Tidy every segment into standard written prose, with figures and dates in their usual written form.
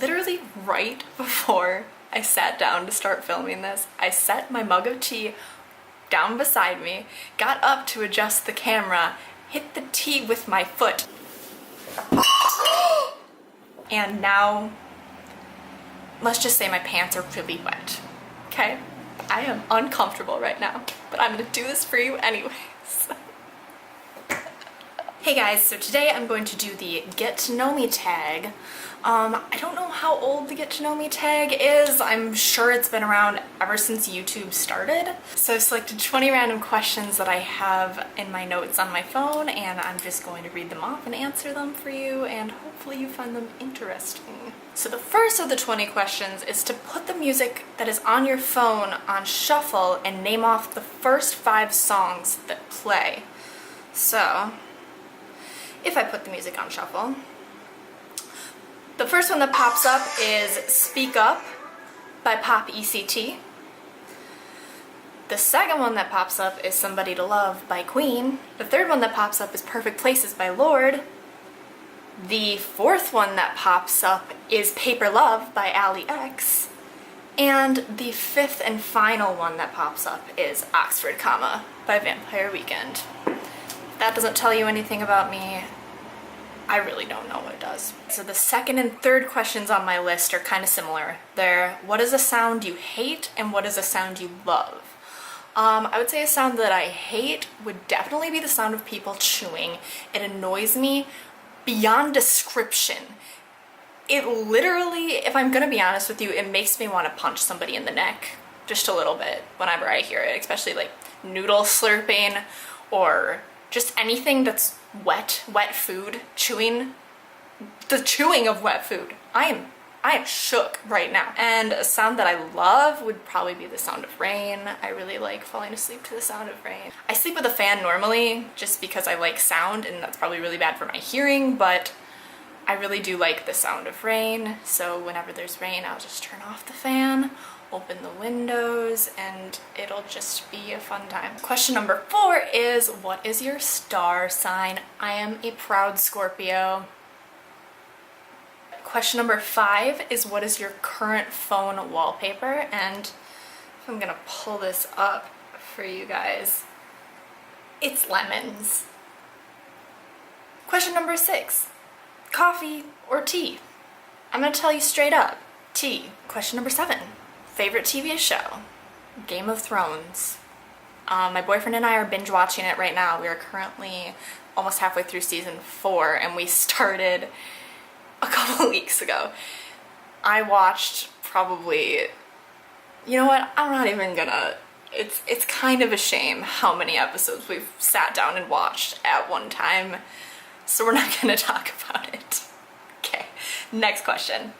Literally right before I sat down to start filming this, I set my mug of tea down beside me, got up to adjust the camera, hit the tea with my foot, and now, let's just say my pants are really wet, okay? I am uncomfortable right now, but I'm gonna do this for you anyways. Hey guys, so today I'm going to do the Get to Know Me tag. I don't know how old the Get to Know Me tag is. I'm sure it's been around ever since YouTube started. So I've selected 20 random questions that I have in my notes on my phone, and I'm just going to read them off and answer them for you, and hopefully you find them interesting. So the first of the 20 questions is to put the music that is on your phone on shuffle and name off the first 5 songs that play. So, if I put the music on shuffle, the first one that pops up is Speak Up by Pop ECT. The second one that pops up is Somebody to Love by Queen. The third one that pops up is Perfect Places by Lorde. The fourth one that pops up is Paper Love by Ali X. And the fifth and final one that pops up is Oxford Comma by Vampire Weekend. If that doesn't tell you anything about me, I really don't know what it does. So the second and third questions on my list are kind of similar. They're, what is a sound you hate and what is a sound you love? I would say a sound that I hate would definitely be the sound of people chewing. It annoys me beyond description. It literally, if I'm gonna be honest with you, it makes me want to punch somebody in the neck just a little bit whenever I hear it, especially like noodle slurping or just anything that's wet food, chewing, the chewing of wet food. I am shook right now. And a sound that I love would probably be the sound of rain. I really like falling asleep to the sound of rain. I sleep with a fan normally just because I like sound, and that's probably really bad for my hearing, but I really do like the sound of rain. So whenever there's rain, I'll just turn off the fan, open the windows, and it'll just be a fun time. Question number 4 is, what is your star sign? I am a proud Scorpio. Question number 5 is, what is your current phone wallpaper? And I'm gonna pull this up for you guys. It's lemons. Question number 6, coffee or tea? I'm gonna tell you straight up, tea. Question number 7, favorite TV show? Game of Thrones. My boyfriend and I are binge watching it right now. We are currently almost halfway through season 4, and we started a couple weeks ago. I watched probably, you know what, I'm not even gonna, it's kind of a shame how many episodes we've sat down and watched at one time, so we're not gonna talk about it. Okay, next question.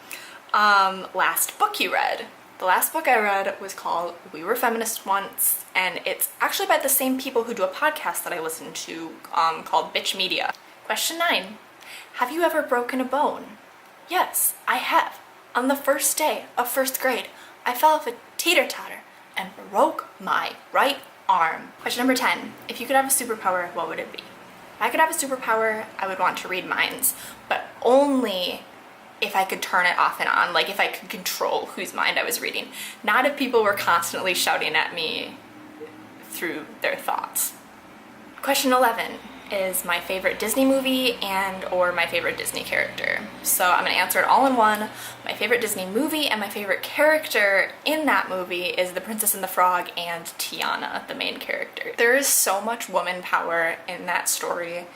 Last book you read? The last book I read was called We Were Feminists Once, and it's actually by the same people who do a podcast that I listen to called Bitch Media. Question 9. Have you ever broken a bone? Yes, I have. On the first day of 1st grade, I fell off a teeter-totter and broke my right arm. Question number 10. If you could have a superpower, what would it be? If I could have a superpower, I would want to read minds, but only if I could turn it off and on, like if I could control whose mind I was reading. Not if people were constantly shouting at me through their thoughts. Question 11 is my favorite Disney movie and or my favorite Disney character. So I'm gonna answer it all in one. My favorite Disney movie and my favorite character in that movie is The Princess and the Frog and Tiana, the main character. There is so much woman power in that story.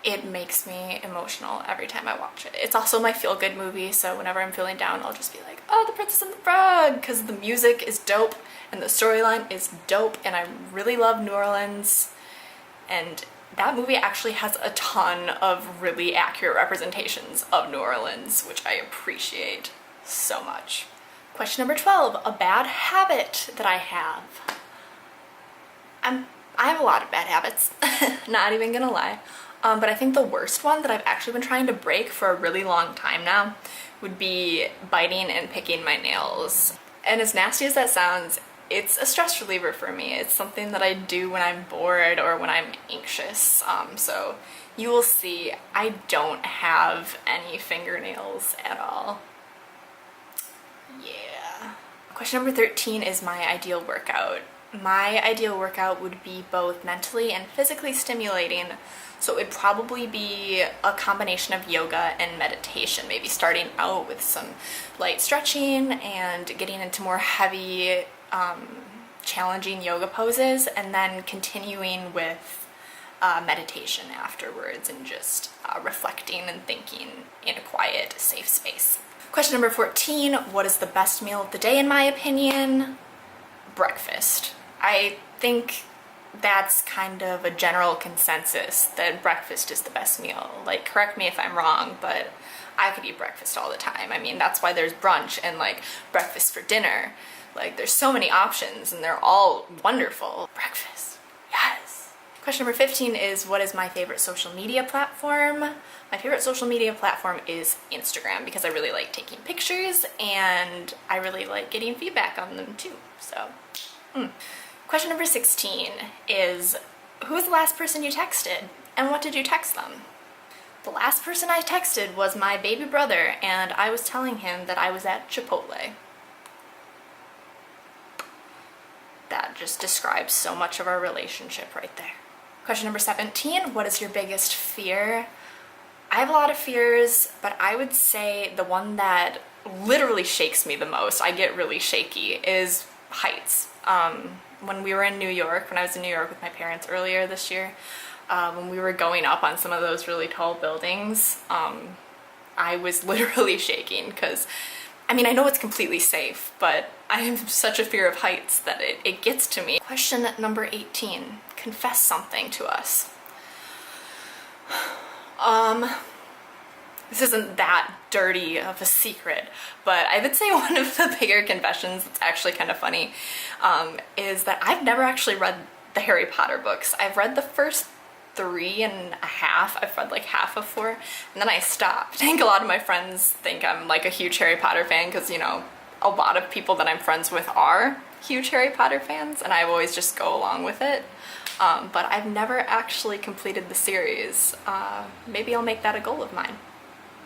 It makes me emotional every time I watch it. It's also my feel-good movie, so whenever I'm feeling down, I'll just be like, oh, The Princess and the Frog, because the music is dope and the storyline is dope, and I really love New Orleans. And that movie actually has a ton of really accurate representations of New Orleans, which I appreciate so much. Question number 12, a bad habit that I have. I have a lot of bad habits, not even gonna lie. But I think the worst one that I've actually been trying to break for a really long time now would be biting and picking my nails. And as nasty as that sounds, it's a stress reliever for me. It's something that I do when I'm bored or when I'm anxious. So you will see I don't have any fingernails at all. Yeah. Question number 13 is my ideal workout. My ideal workout would be both mentally and physically stimulating, so it would probably be a combination of yoga and meditation, maybe starting out with some light stretching and getting into more heavy, challenging yoga poses, and then continuing with meditation afterwards and just reflecting and thinking in a quiet, safe space. Question number 14, what is the best meal of the day in my opinion? Breakfast. I think that's kind of a general consensus that breakfast is the best meal. Like, correct me if I'm wrong, but I could eat breakfast all the time. I mean, that's why there's brunch and like breakfast for dinner. Like, there's so many options and they're all wonderful. Breakfast, yes. Question number 15 is, what is my favorite social media platform? My favorite social media platform is Instagram because I really like taking pictures and I really like getting feedback on them too, so. Question number 16 is, who was the last person you texted and what did you text them? The last person I texted was my baby brother and I was telling him that I was at Chipotle. That just describes so much of our relationship right there. Question number 17, what is your biggest fear? I have a lot of fears, but I would say the one that literally shakes me the most, I get really shaky, is heights. When we were in New York, when I was in New York with my parents earlier this year, when we were going up on some of those really tall buildings, I was literally shaking because, I mean, I know it's completely safe, but I have such a fear of heights that it gets to me. Question number 18, confess something to us. This isn't that dirty of a secret, but I would say one of the bigger confessions that's actually kind of funny is that I've never actually read the Harry Potter books. I've read the first 3.5. I've read like half of 4, and then I stopped. I think a lot of my friends think I'm like a huge Harry Potter fan because, you know, a lot of people that I'm friends with are huge Harry Potter fans, and I always just go along with it. But I've never actually completed the series. Maybe I'll make that a goal of mine.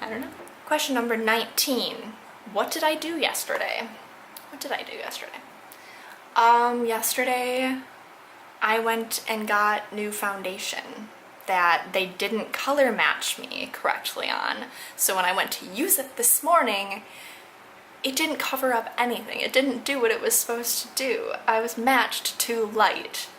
I don't know. Question number 19. What did I do yesterday? What did I do yesterday? Yesterday I went and got new foundation that they didn't color match me correctly on. So when I went to use it this morning, it didn't cover up anything. It didn't do what it was supposed to do. I was matched too light.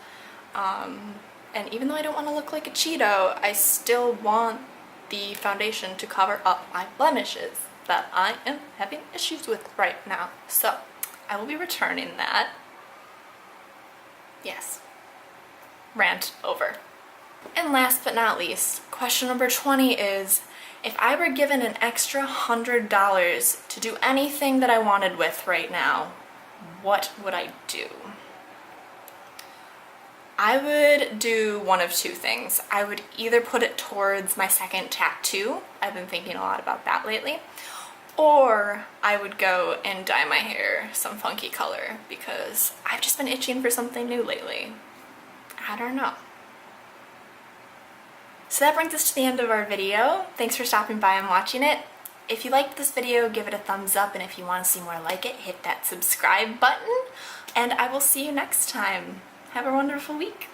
And even though I don't want to look like a Cheeto, I still want the foundation to cover up my blemishes that I am having issues with right now. So I will be returning that. Yes. Rant over. And last but not least, question number 20 is, if I were given an extra $100 to do anything that I wanted with right now, what would I do? I would do one of two things. I would either put it towards my second tattoo, I've been thinking a lot about that lately, or I would go and dye my hair some funky color because I've just been itching for something new lately. I don't know. So that brings us to the end of our video. Thanks for stopping by and watching it. If you liked this video, give it a thumbs up, and if you want to see more like it, hit that subscribe button, and I will see you next time. Have a wonderful week.